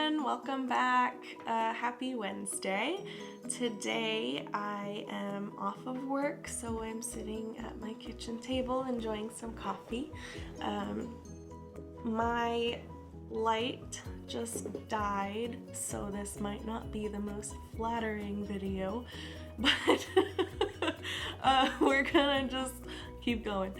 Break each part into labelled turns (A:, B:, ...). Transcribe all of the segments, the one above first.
A: everyone, welcome back. Happy Wednesday. Today I am off of work, so I'm sitting at my kitchen table enjoying some coffee. My light just died, so this might not be the most flattering video, but we're gonna just keep going.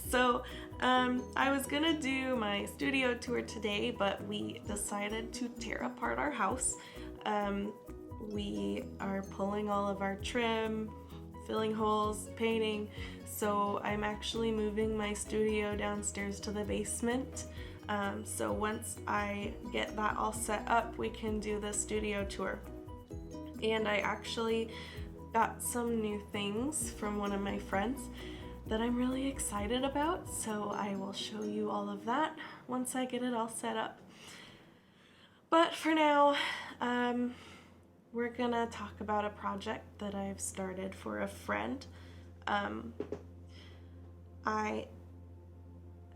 A: So I was gonna do my studio tour today, but we decided to tear apart our house. We are pulling all of our trim, filling holes, painting, so I'm actually moving my studio downstairs to the basement. So once I get that all set up, we can do the studio tour. And I actually got some new things from one of my friends that I'm really excited about, so I will show you all of that once I get it all set up. But for now, we're gonna talk about a project that I've started for a friend. I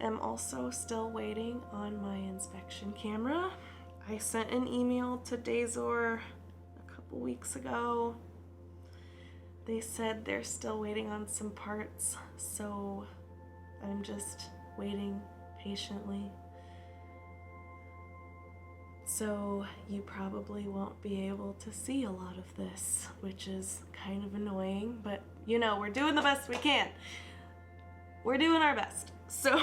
A: am also still waiting on my inspection camera. I sent an email to Dazor a couple weeks ago. They said they're still waiting on some parts, so I'm just waiting patiently. So you probably won't be able to see a lot of this, which is kind of annoying, but you know, we're doing the best we can. We're doing our best. So,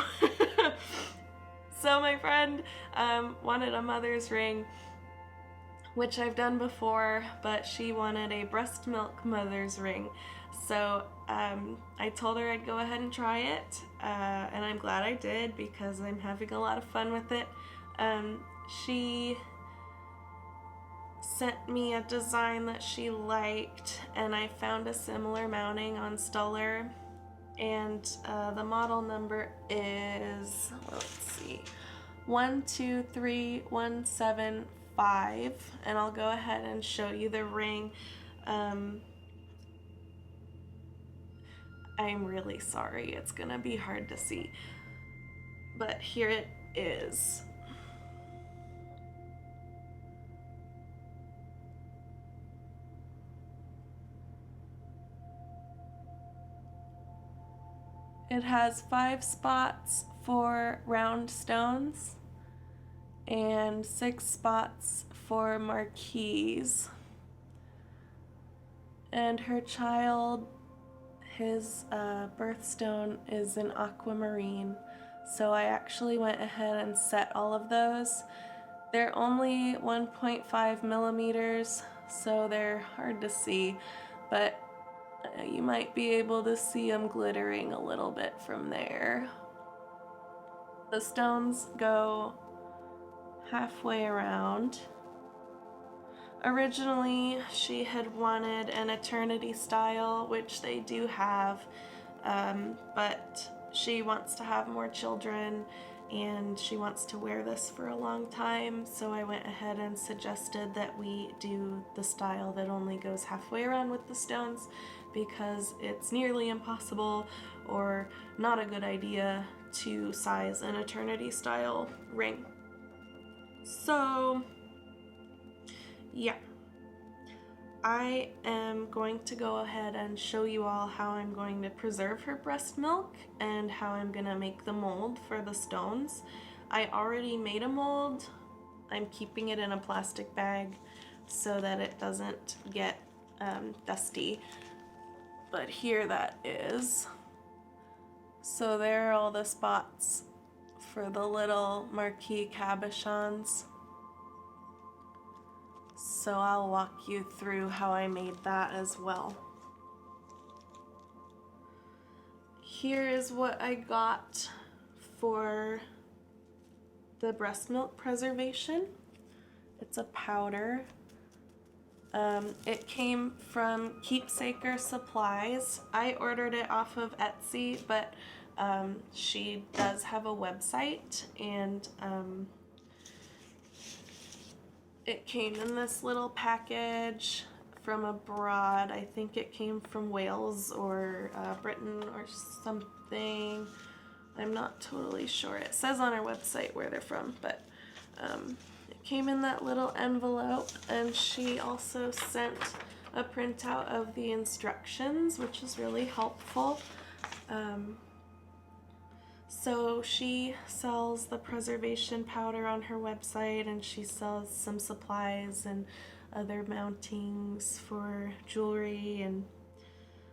A: so my friend wanted a mother's ring, which I've done before, but she wanted a breast milk mother's ring. So I told her I'd go ahead and try it, and I'm glad I did because I'm having a lot of fun with it. She sent me a design that she liked, and I found a similar mounting on Stuller, and the model number is, let's see, 123175, and I'll go ahead and show you the ring. I'm really sorry, it's gonna be hard to see, but here it is. It has 5 spots for round stones and 6 spots for marquise. And her child, his birthstone is an aquamarine, so I actually went ahead and set all of those. They're only 1.5 millimeters, so they're hard to see, but you might be able to see them glittering a little bit from there. The stones go halfway around. Originally, she had wanted an eternity style, which they do have, but she wants to have more children and she wants to wear this for a long time, so I went ahead and suggested that we do the style that only goes halfway around with the stones, because it's nearly impossible or not a good idea to size an eternity style ring. So yeah, I am going to go ahead and show you all how I'm going to preserve her breast milk and how I'm gonna make the mold for the stones. I already made a mold. I'm keeping it in a plastic bag so that it doesn't get dusty. But here that is. So there are all the spots for the little marquee cabochons. So I'll walk you through how I made that as well. Here is what I got for the breast milk preservation. It's a powder. It came from Keepsaker Supplies. I ordered it off of Etsy, but she does have a website, and it came in this little package from abroad. I think it came from Wales or Britain or something. I'm not totally sure. It says on our website where they're from, but It came in that little envelope, and she also sent a printout of the instructions, which is really helpful. So she sells the preservation powder on her website, and she sells some supplies and other mountings for jewelry and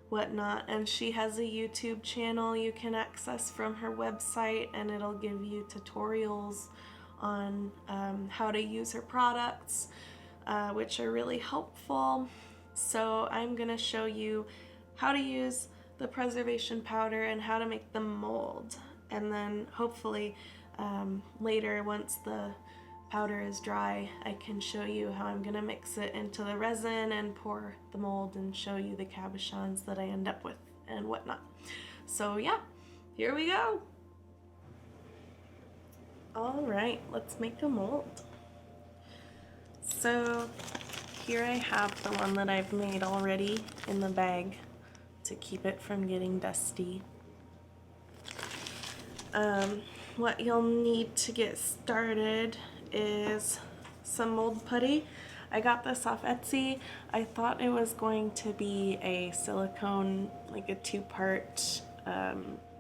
A: whatnot. And she has a YouTube channel you can access from her website, and it'll give you tutorials on how to use her products, which are really helpful. So I'm gonna show you how to use the preservation powder and how to make the mold. And then hopefully later, once the powder is dry, I can show you how I'm gonna mix it into the resin and pour the mold and show you the cabochons that I end up with and whatnot. So yeah, here we go. All right, let's make a mold. So here I have the one that I've made already in the bag to keep it from getting dusty. What you'll need to get started is some mold putty. I got this off Etsy. I thought it was going to be a silicone, like a two-part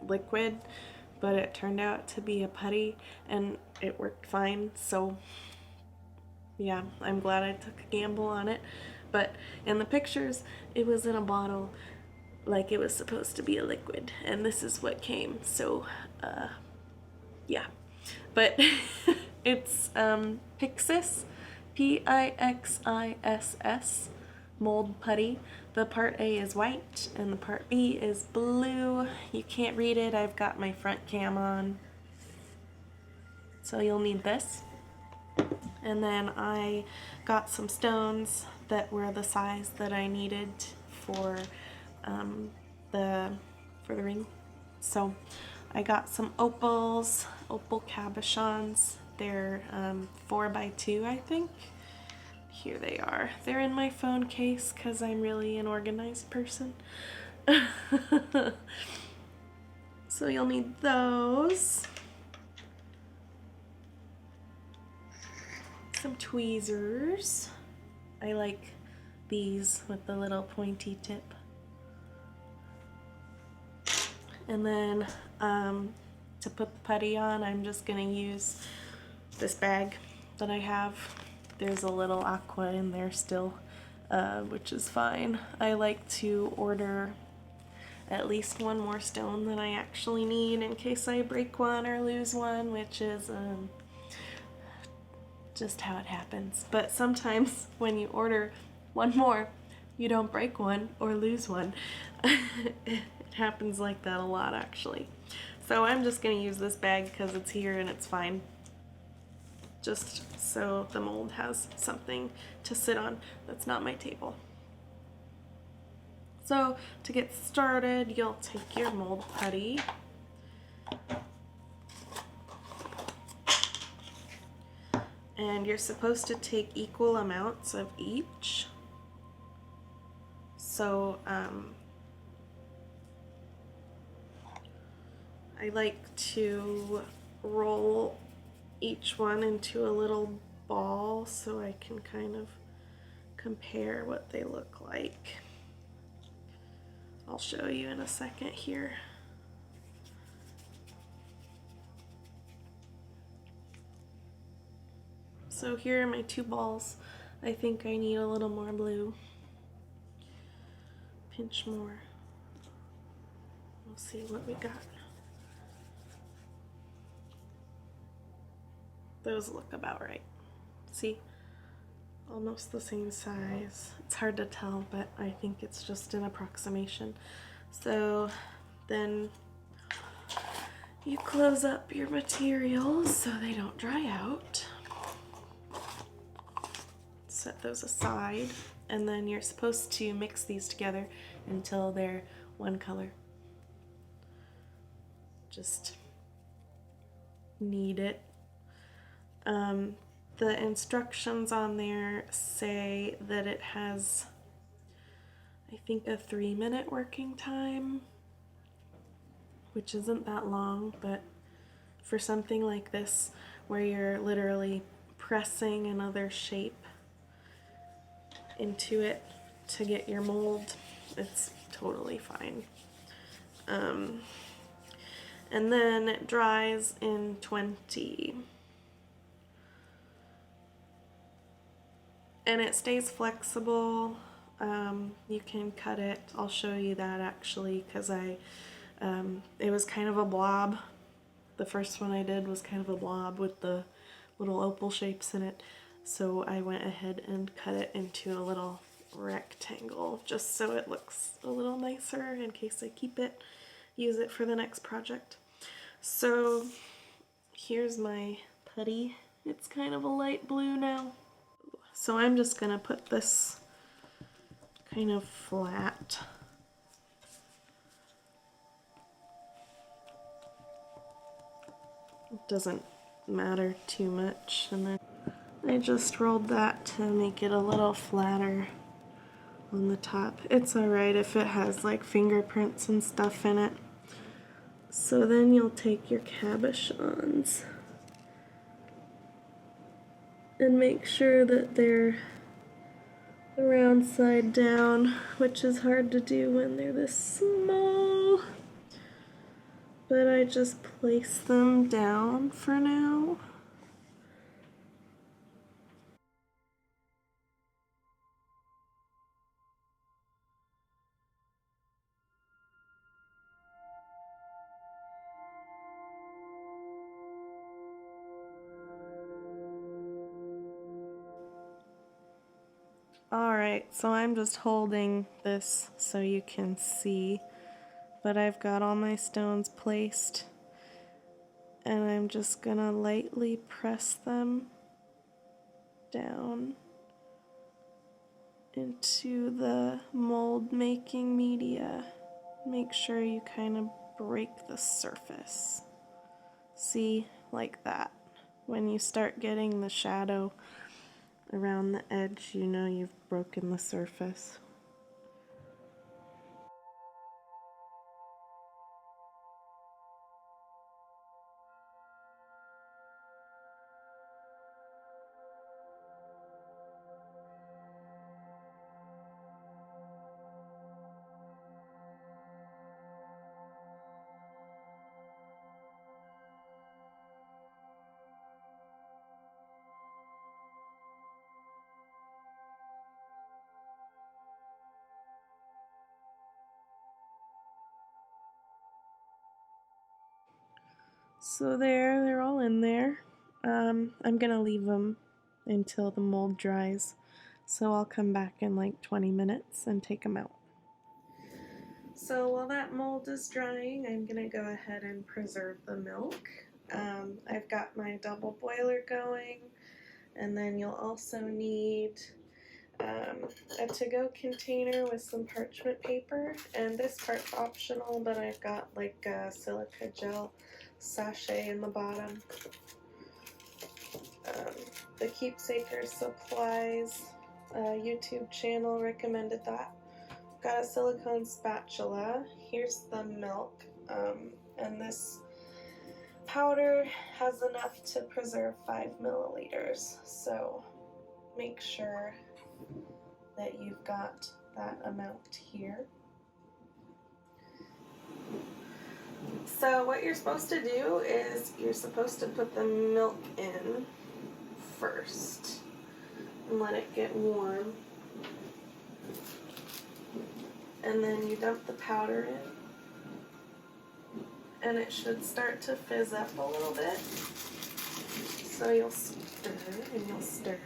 A: liquid, but it turned out to be a putty, and it worked fine. So yeah, I'm glad I took a gamble on it. But in the pictures, it was in a bottle like it was supposed to be a liquid, and this is what came. So yeah, but it's Pixis, P-I-X-I-S-S mold putty. The part A is white and the part B is blue. You can't read it, I've got my front cam on. So you'll need this. And then I got some stones that were the size that I needed for the ring. So I got some opal cabochons. They're 4x2, I think. Here they are. They're in my phone case because I'm really an organized person. So you'll need those. Some tweezers. I like these with the little pointy tip. And then to put the putty on, I'm just gonna use this bag that I have. There's a little aqua in there still, which is fine. I like to order at least one more stone than I actually need in case I break one or lose one, which is just how it happens. But sometimes when you order one more, you don't break one or lose one. It happens like that a lot, actually. So I'm just gonna use this bag because it's here and it's fine. Just so the mold has something to sit on that's not my table. So to get started, you'll take your mold putty, and you're supposed to take equal amounts of each. So I like to roll each one into a little ball so I can kind of compare what they look like. I'll show you in a second here. So here are my two balls. I think I need a little more blue. Pinch more. We'll see what we got. Those look about right. See? Almost the same size. It's hard to tell, but I think it's just an approximation. So then you close up your materials so they don't dry out. Set those aside, and then you're supposed to mix these together until they're one color. Just knead it. The instructions on there say that it has, I think, a 3-minute working time, which isn't that long, but for something like this where you're literally pressing another shape into it to get your mold, it's totally fine. And then it dries in 20. And it stays flexible. You can cut it. I'll show you that actually, because it was kind of a blob. The first one I did was kind of a blob with the little opal shapes in it. So I went ahead and cut it into a little rectangle just so it looks a little nicer in case I keep it, use it for the next project. So here's my putty. It's kind of a light blue now. So I'm just gonna put this kind of flat. It doesn't matter too much. And then I just rolled that to make it a little flatter on the top. It's alright if it has like fingerprints and stuff in it. So then you'll take your cabochons and make sure that they're the round side down, which is hard to do when they're this small. But I just place them down for now. Alright, so I'm just holding this so you can see, but I've got all my stones placed, and I'm just gonna lightly press them down into the mold making media. Make sure you kind of break the surface. See, like that. When you start getting the shadow around the edge, you know you've broken the surface. So they're all in there. I'm gonna leave them until the mold dries. So I'll come back in like 20 minutes and take them out. So while that mold is drying, I'm gonna go ahead and preserve the milk. I've got my double boiler going, and then you'll also need a to-go container with some parchment paper, and this part's optional, but I've got like a silica gel sachet in the bottom. The Keepsaker Supplies YouTube channel recommended that. Got a silicone spatula. Here's the milk, and this powder has enough to preserve 5 milliliters, so make sure that you've got that amount here. So what you're supposed to do is you're supposed to put the milk in first and let it get warm, and then you dump the powder in, and it should start to fizz up a little bit. So you'll stir and you'll stir.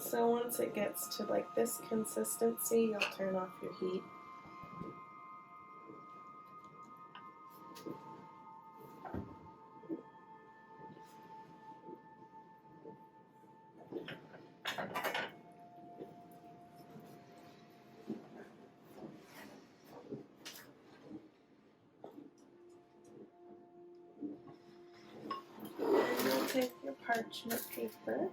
A: So once it gets to like this consistency, you'll turn off your heat. And you'll take your parchment paper.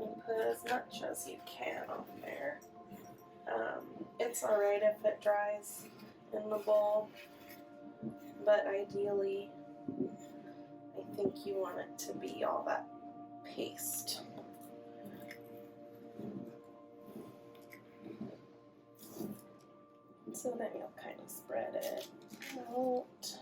A: And put as much as you can on there. It's alright if it dries in the bowl, but ideally I think you want it to be all that paste. So then you'll kind of spread it out.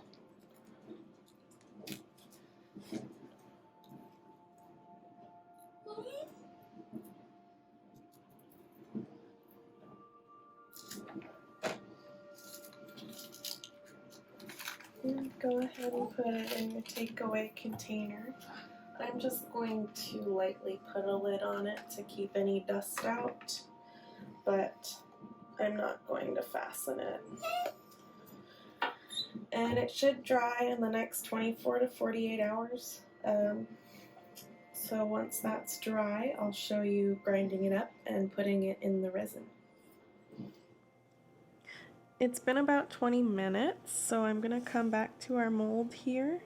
A: And go ahead and put it in your takeaway container. I'm just going to lightly put a lid on it to keep any dust out, but I'm not going to fasten it. And it should dry in the next 24 to 48 hours. So once that's dry, I'll show you grinding it up and putting it in the resin. It's been about 20 minutes, so I'm going to come back to our mold here.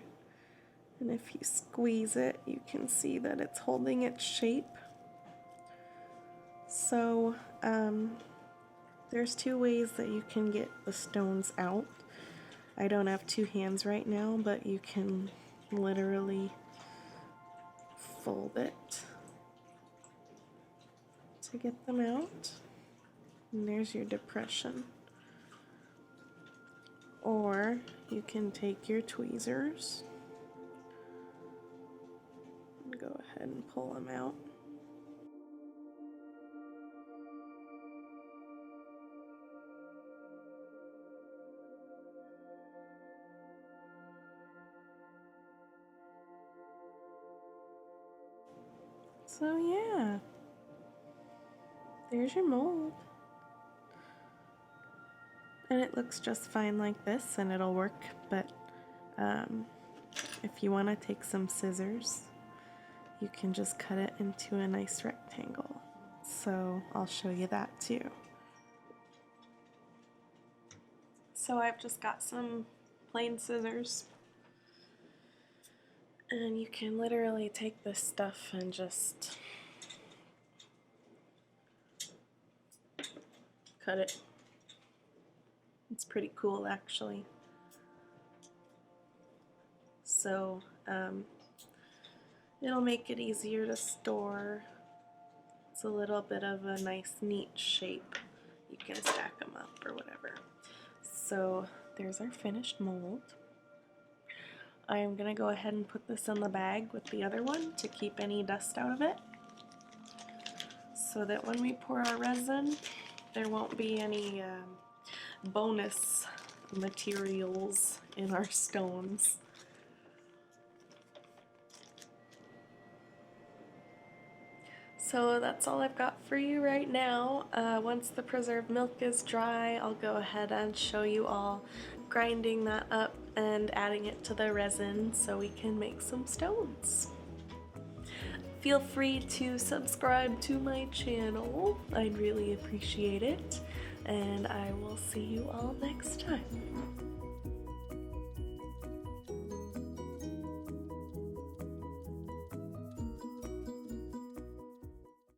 A: And if you squeeze it, you can see that it's holding its shape. So there's two ways that you can get the stones out. I don't have two hands right now, but you can literally fold it to get them out. And there's your depression. Or you can take your tweezers and go ahead and pull them out. So yeah, there's your mold. And it looks just fine like this, and it'll work, but if you want to take some scissors, you can just cut it into a nice rectangle. So I'll show you that too. So I've just got some plain scissors, and you can literally take this stuff and just cut it. It's pretty cool, actually. So it'll make it easier to store. It's a little bit of a nice, neat shape. You can stack them up or whatever. So there's our finished mold. I'm gonna go ahead and put this in the bag with the other one to keep any dust out of it, so that when we pour our resin, there won't be any bonus materials in our stones. So that's all I've got for you right now. Once the preserved milk is dry, I'll go ahead and show you all grinding that up and adding it to the resin so we can make some stones. Feel free to subscribe to my channel. I'd really appreciate it. And I will see you all next time.